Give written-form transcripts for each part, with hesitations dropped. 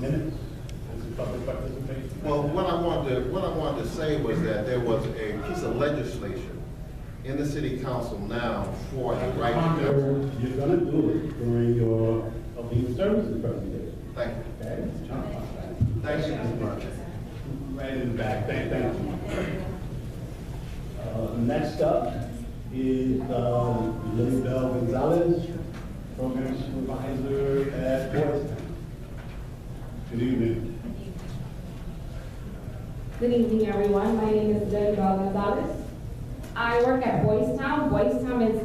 minutes. This is public participation. Well, what I wanted to say was that there was a piece of legislation in the city council now for the right to know. You're gonna do it during your Legal Services presentation. Thank you. Okay? Thank you, Mr. Burke. Right in the back, thank you. Next up is Lily Bell Gonzalez, Program Supervisor at Boys Town. Good evening. Good evening, everyone. My name is Lily Bell Gonzalez. I work at Boys Town. Boys Town is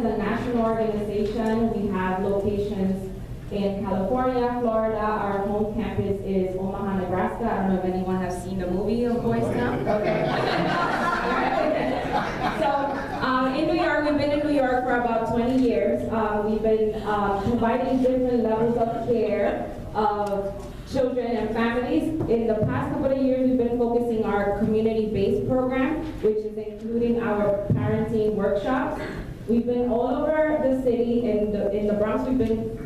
a national organization. We have locations in California, Florida. Our home campus is Omaha, Nebraska. I don't know if anyone has seen the movie of Boys Town. Okay. So in New York, we've been in New York for about 20 years. We've been providing different levels of care of children and families. In the past couple of years, we've been focusing our community-based program, which is including our parenting workshops. We've been all over the city. In the Bronx, we've been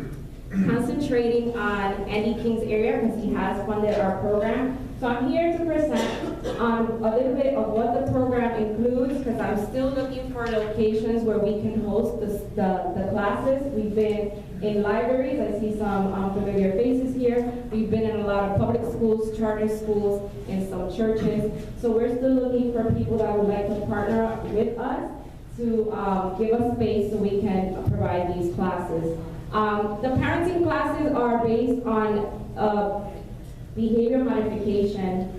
concentrating on Andy King's area because he has funded our program. So I'm here to present a little bit of what the program includes, because I'm still looking for locations where we can host the classes. We've been in libraries. I see some familiar faces here. We've been in a lot of public schools, charter schools, and some churches. So we're still looking for people that would like to partner with us to give us space so we can provide these classes. The parenting classes are based on behavior modification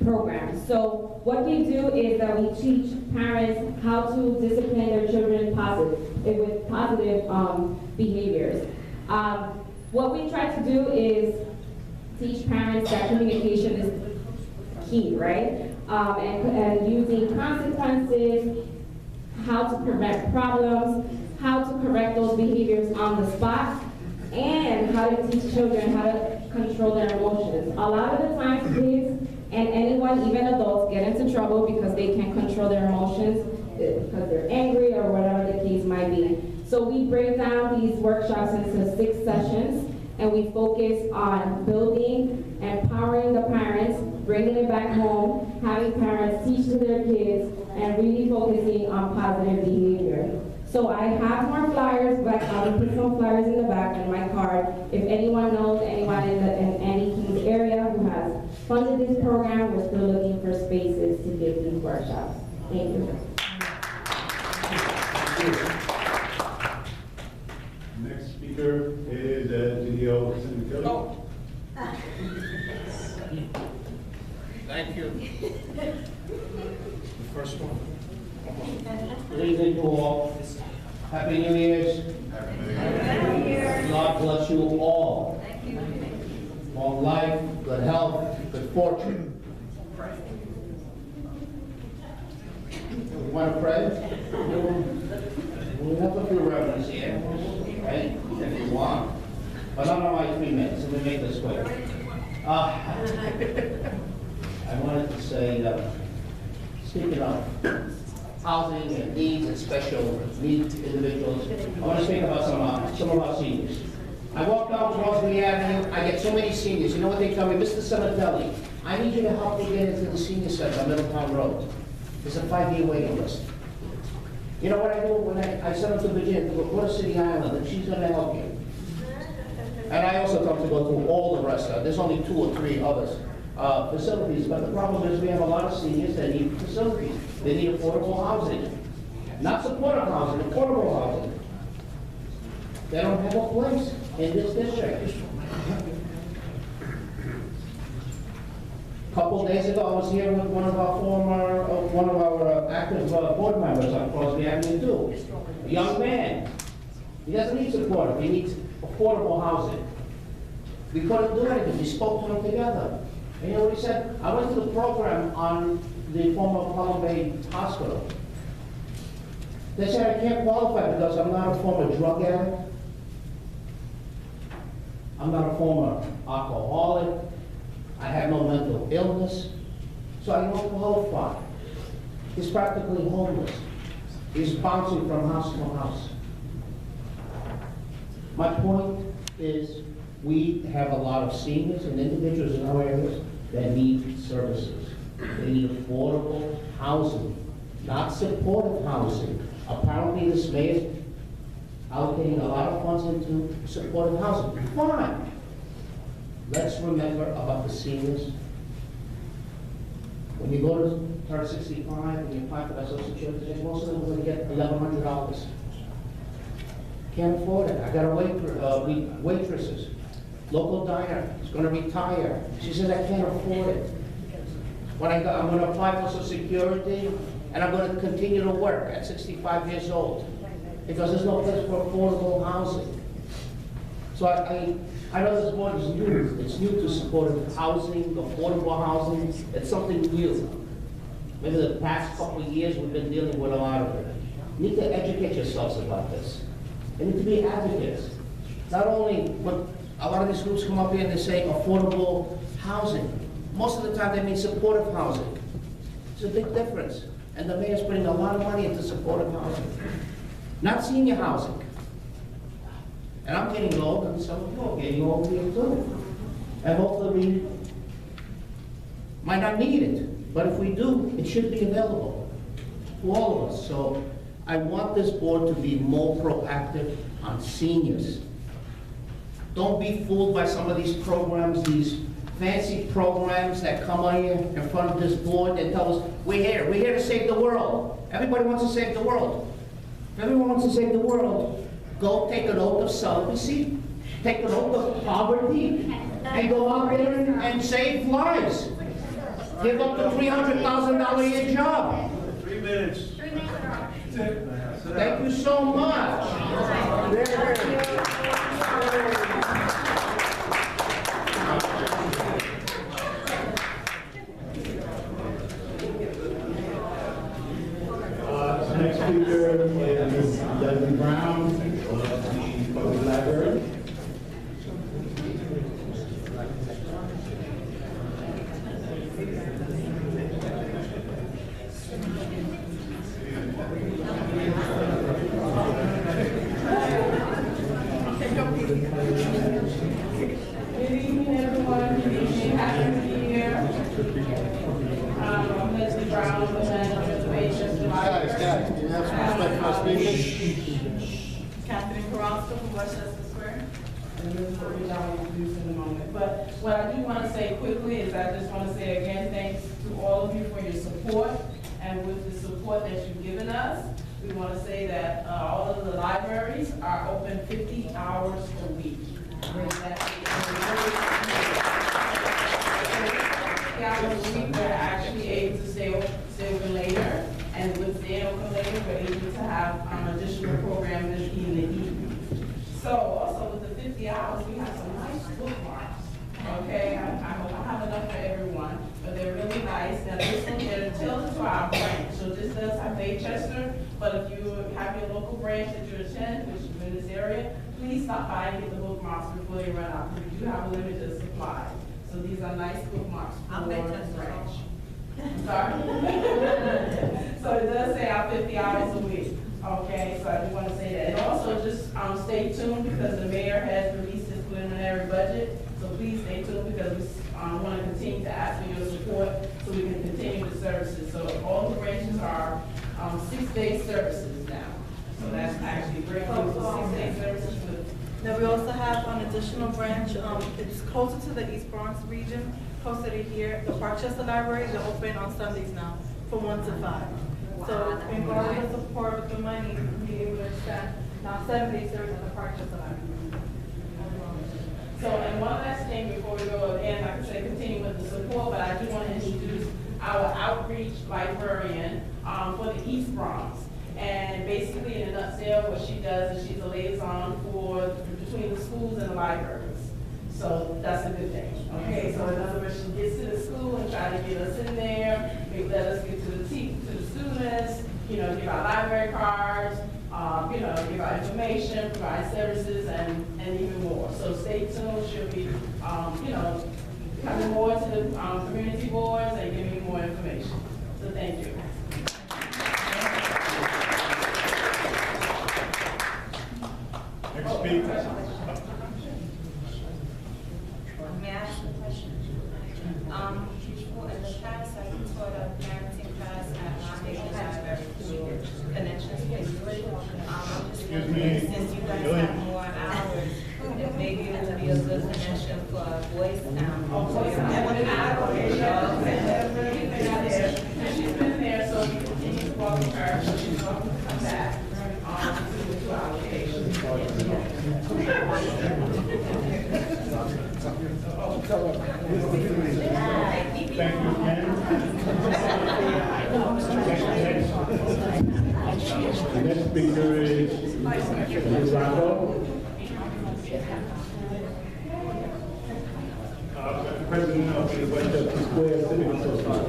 program. So what we do is that we teach parents how to discipline their children with positive behaviors. What we try to do is teach parents that communication is key, right? And using consequences, how to prevent problems, how to correct those behaviors on the spot, and how to teach children how to control their emotions. A lot of the times, kids and anyone, even adults, get into trouble because they can't control their emotions, because they're angry or whatever the case might be. So we break down these workshops into 6 sessions, and we focus on building, empowering the parents, bringing it back home, having parents teach to their kids, and really focusing on positive behavior. So I have more flyers, but I will put some flyers in the back in my card. If anyone knows anyone in Andy King's area who has funded this program, we're still looking for spaces to give these workshops. Thank you. Next speaker is Ginio Sinicilli. Thank you. The first one. Good evening to all. Happy New Year's. Happy New Year. God bless you all. Thank you. Long life, good health, good fortune. You want to pray? We have a few reverends here, right? If you want. But not on my 3 minutes. Let me make this quick. I wanted to say, speaking of housing and needs and special needs individuals, I want to speak about some of our seniors. I walk down Crosby Avenue, I get so many seniors. You know what they tell me? Mr. Senatelli, I need you to help me get into the senior center on Middletown Road. There's a 5-year waiting list. You know what I do when I send them to Virginia, to go to City Island, and she's going to help you. And I also come to go through all the rest. There's only 2 or 3 others. Facilities, but the problem is we have a lot of seniors that need facilities. They need affordable housing. Not supportive housing, affordable housing. They don't have a place in this district. A couple days ago, I was here with one of our active board members on Crosby Avenue too. A young man. He doesn't need support, he needs affordable housing. We couldn't do anything, we spoke to him together. And you know what he said? I went to the program on the former Palm Bay Hospital. They said I can't qualify because I'm not a former drug addict. I'm not a former alcoholic. I have no mental illness. So I don't qualify. He's practically homeless. He's bouncing from house to house. My point is, we have a lot of seniors and individuals in our areas that need services. They need affordable housing, not supportive housing. Apparently, this mayor is allocating a lot of funds into supportive housing. Fine. Let's remember about the seniors. When you go to turn 65 and you apply for that social security, most of them are going to get $1,100. Can't afford it. I got a waitresses. Local diner is going to retire. She says, I can't afford it. I'm going to apply for social security, and I'm going to continue to work at 65 years old, because there's no place for affordable housing. So I know this board is new. It's new to supportive housing, affordable housing. It's something new. Maybe the past couple of years we've been dealing with a lot of it. You need to educate yourselves about this. You need to be advocates. Not only, but a lot of these groups come up here and they say affordable housing. Most of the time they mean supportive housing. It's a big difference. And the mayor's putting a lot of money into supportive housing. Not senior housing. And I'm getting old, and some of you are getting old here too. And hopefully we might not need it, but if we do, it should be available to all of us. So I want this board to be more proactive on seniors. Don't be fooled by some of these programs, these fancy programs that come on here in front of this board and tell us, we're here to save the world. Everybody wants to save the world. If everyone wants to save the world, go take an oath of celibacy, take an oath of poverty, and go out there and save lives. Give up the $300,000 a year job. 3 minutes. Thank you so much. Next speaker is Leslie Brown of the Public Library. Good evening, everyone. Good evening. Happy New Year. I'm Leslie Brown, the manager of the Baychester Library. you have some respect for my speakers? Catherine Carrasco from Westchester Square. And this is what I'll introduce in a moment. But what I do want to say quickly is I just want to say again, thanks to all of you for your support. And with the support that you've given us, we want to say that all of the libraries are open 50 hours a week. Hours a week, we're actually able to stay open later, and with staying open later, we're able to have additional programs in the evening. So also with the 50 hours, we have some nice bookmarks. Okay, I hope I have enough for everyone, but they're really nice. Now this one, they're tailored to our branch, so this does have Baychester, but if you have your local branch that you attend, which is in this area, please stop by and get the bookmarks before they run out, because we do have a limited supply. So these are nice bookmarks for the branch. I'm sorry? So it does say our 50 hours a week. Okay, so I do want to say that. And also just stay tuned, because the mayor has released his preliminary budget. So please stay tuned, because we want to continue to ask for your support so we can continue the services. So all the branches are 6-day services now. So that's actually great. So 6-day services with. Now, we also have an additional branch, it's closer to the East Bronx region, closer to here, the Parkchester Library. They're open on Sundays now, from 1 to 5. So, in order to support with the money, we'll be able to extend now 7-day service at the Parkchester Library. So, and one last thing before we go, again, like I said, continue with the support, but I do want to introduce our outreach librarian for the East Bronx. And basically, in a nutshell, what she does is she's a liaison between the schools and the libraries. So that's a good thing. Okay, so in other words, she gets to the school and try to get us in there, maybe let us get to the students, give out library cards, give out information, provide services, and even more. So stay tuned. She'll be, coming more to the community boards and giving you more information. So thank you. Next speaker. be a good connection for Boys Town. And she's been there, so we continue to walk with her, so she's welcome to come back, to our location. Thank you, Ken. The next speaker is Mr. Rocco. President of the Westchester Square Civic Association.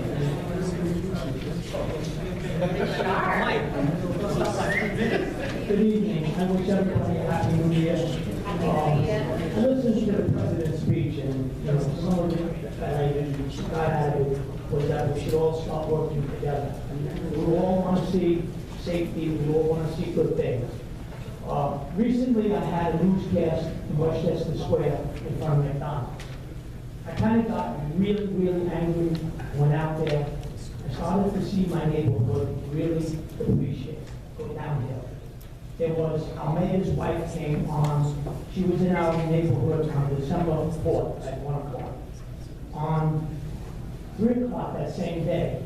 Good evening. I wish everybody a happy new year. I listened to the president's speech, and some of it that I got out of it was that we should all start working together. We all want to see safety. We all want to see good things. Recently, I had a newscast in Westchester Square in front of McDonald's. I kind of got really, really angry. Went out there. I started to see my neighborhood really appreciate, go downhill. There was, our mayor's wife came on, she was in our neighborhood on December 4th at 1 o'clock. On 3 o'clock that same day,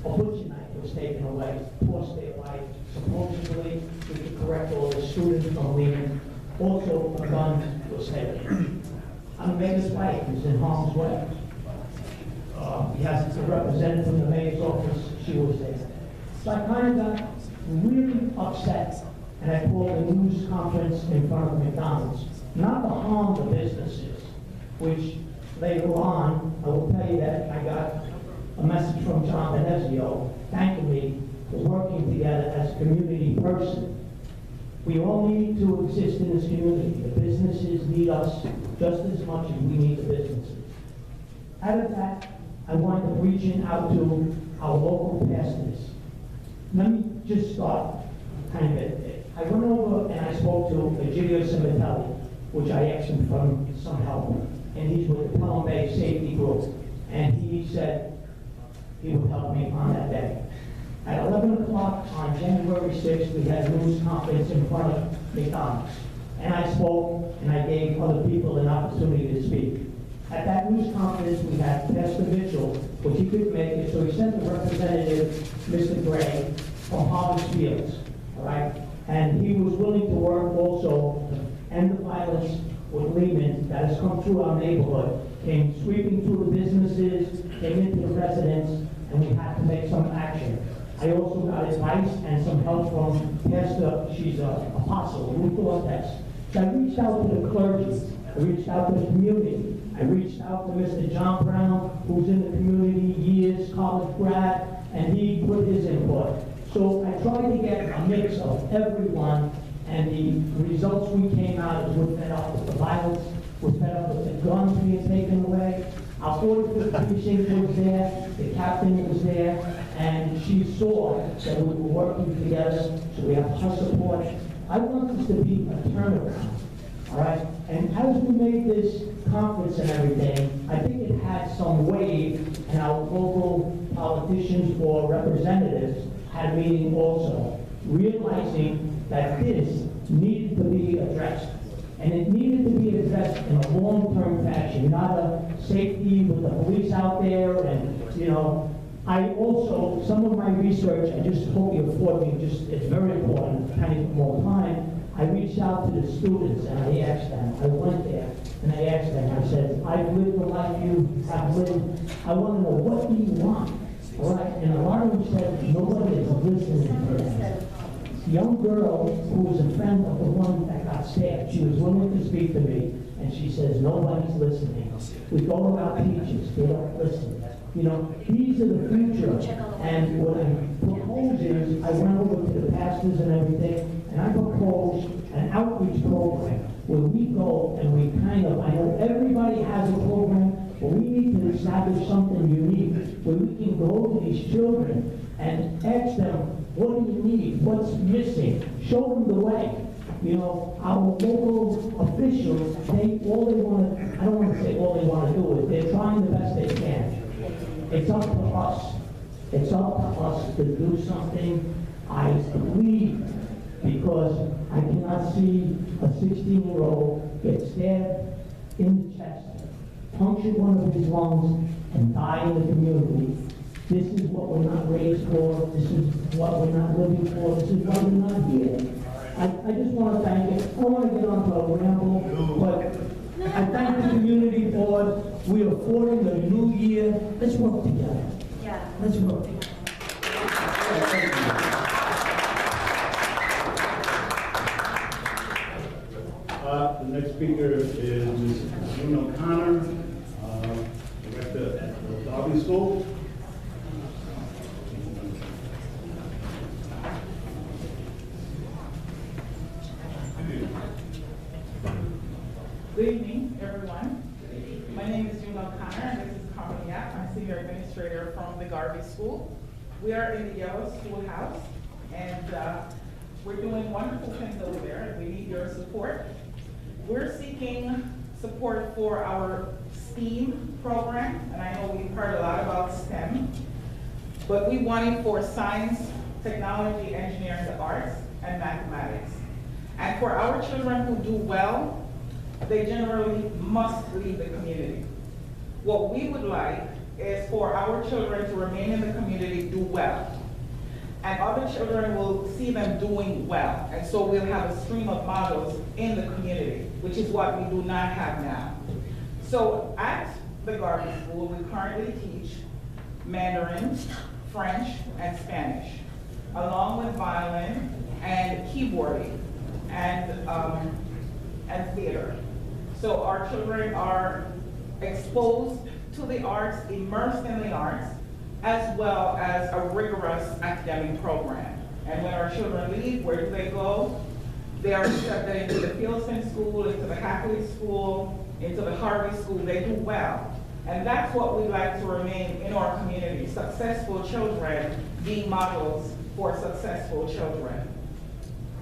a butcher knife was taken away, forced their life. Supposedly, we could correct all the students from leaving. Also, a gun was taken. Our mayor's wife is in harm's way. We have a representative from the mayor's office, she was there. So I kind of got really upset, and I called a news conference in front of McDonald's, not to harm the businesses, which later on, I will tell you that I got a message from John Venezio thanking me for working together as a community person. We all need to exist in this community. The businesses need us just as much as we need the businesses. Out of that, I wanted to reach out to our local pastors. Let me just start kind of it. I went over and I spoke to Egidio Cimitelli, which I asked him for some help, and he's with the Pelham Bay Safety Group, and he said he would help me on that day. At 11 o'clock on January 6th, we had a news conference in front of McDonald's, and I spoke and I gave other people an opportunity to speak. At that news conference, we had Pastor Mitchell, which he couldn't make it, so he sent a representative, Mr. Gray, from Harvard Fields, all right? And he was willing to work also to end the violence with Lehman that has come through our neighborhood, came sweeping through the businesses, came into the residents, and we had to make some action. I also got advice and some help from Pastor, she's an apostle, Ruth Ortex. So I reached out to the clergy, I reached out to the community, I reached out to Mr. John Brown, who's in the community years, college grad, and he put his input. So I tried to get a mix of everyone, and the results we came out is we're fed up with the violence, we're fed up with the guns being taken away. Our 45th precinct was there, the captain was there, and she saw that we were working together, so we have her support. I want this to be a turnaround, all right? And as we made this conference and everything, I think it had some weight, and our local politicians or representatives had a meeting also, realizing that this needed to be addressed. And it needed to be addressed in a long-term fashion, not a safety with the police out there. And, I also, some of my research, I just hope you afford me, it's very important, kind of more time. I reached out to the students and I asked them, I went there and I asked them, I said, I've lived the life you have lived. I want to know, what do you want? All right, and a lot of them said, nobody is listening to them. Young girl who was a friend of the one that got stabbed, she was willing to speak to me, and she says, nobody's listening. We go to our teachers, they don't listen. These are the future. And what I propose is, I went over to the pastors and everything, and I propose an outreach program where we go and we I know everybody has a program, but we need to establish something unique where we can go to these children and ask them, what do you need? What's missing? Show them the way. Our local officials, I don't want to say all they want to do is, they're trying the best they can. It's up to us. It's up to us to do something. I believe, because I cannot see a 16-year-old get stabbed in the chest, punctured one of his lungs, and died in the community. This is what we're not raised for, this is what we're not living for, this is why we're not here. I just want to thank you. I don't want to get on to a ramble, but I thank the community board. We are forming the new year. Let's work together. Yeah. Let's work together. The next speaker is Ms. June O'Connor, Director at the Darby School. Good evening, everyone. My name is June O'Connor, and this is Carmen Yap. I'm Senior Administrator from the Garvey School. We are in the Yellow Schoolhouse, and we're doing wonderful things over there. We need your support. We're seeking support for our STEAM program, and I know we've heard a lot about STEM, but we want it for science, technology, engineering, the arts, and mathematics. And for our children who do well, they generally must leave the community. What we would like is for our children to remain in the community, do well. And other children will see them doing well. And so we'll have a stream of models in the community, which is what we do not have now. So at the Garvey School, we currently teach Mandarin, French, and Spanish, along with violin and keyboarding and theater. So our children are exposed to the arts, immersed in the arts, as well as a rigorous academic program. And when our children leave, where do they go? They are accepted into the Fieldston School, into the Hackley School, into the Harvey School. They do well. And that's what we like to remain in our community, successful children being models for successful children.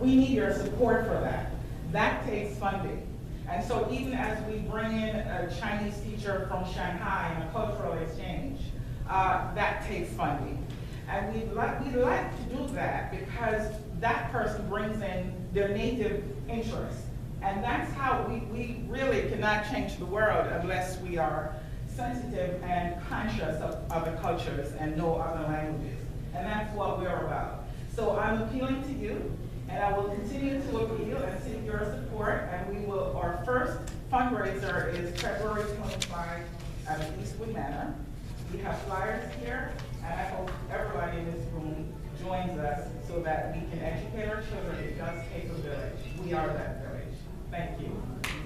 We need your support for that. That takes funding. And so even as we bring in a Chinese teacher from Shanghai in a cultural exchange, that takes funding. And we'd like to do that because that person brings in their native interests. And that's how we really cannot change the world unless we are sensitive and conscious of other cultures and know other languages. And that's what we're about. So I'm appealing to you, and I will continue to appeal and seek your support. And our first fundraiser is February 25 at Eastwood Manor. We have flyers here, and I hope everybody in this room joins us so that we can educate our children. It does take a village. We are that village. Thank you.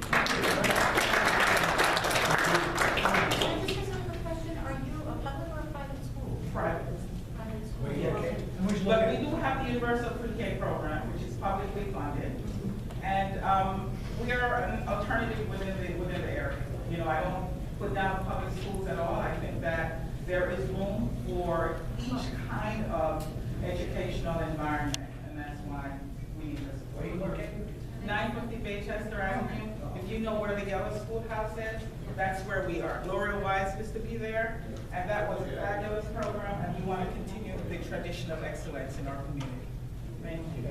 Can I just ask a question? Are you a public or a private school? Private. Private school. Yes. But we do have the Universal Pre-K program, which is publicly funded. And we are an alternative within the area. You know, I don't put down public schools at all. I think that there is room for each kind of educational environment, and that's why we need this. Where you working? 950 Baychester Avenue. If you know where the Yellow Schoolhouse is, that's where we are. Gloria Wise used to be there, and that was a fabulous program, and we want to continue the tradition of excellence in our community. Thank you.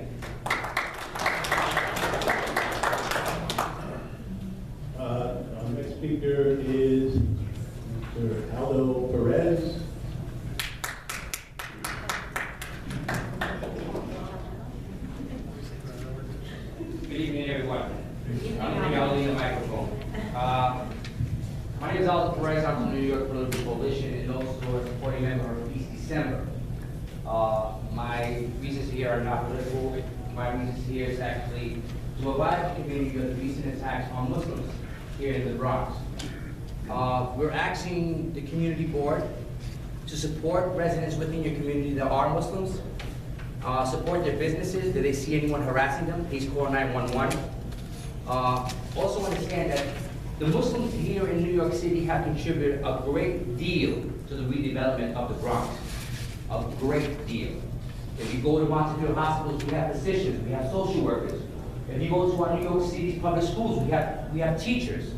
Our next speaker is Mr. Aldo Perez. Good evening, everyone. I'll leave the microphone. My name is Aldo Perez. I'm from the New York Political Coalition and also a supporting member of East December. My reasons here are not political. My reasons here is actually to advise the community of the recent attacks on Muslims here in the Bronx. We're asking the community board to support residents within your community that are Muslims, support their businesses. Do they see anyone harassing them? Please call 911. Also understand that the Muslims here in New York City have contributed a great deal to the redevelopment of the Bronx. A great deal. If you go to Montefiore hospitals, we have physicians, we have social workers. If you go to our New York City public schools, we have teachers.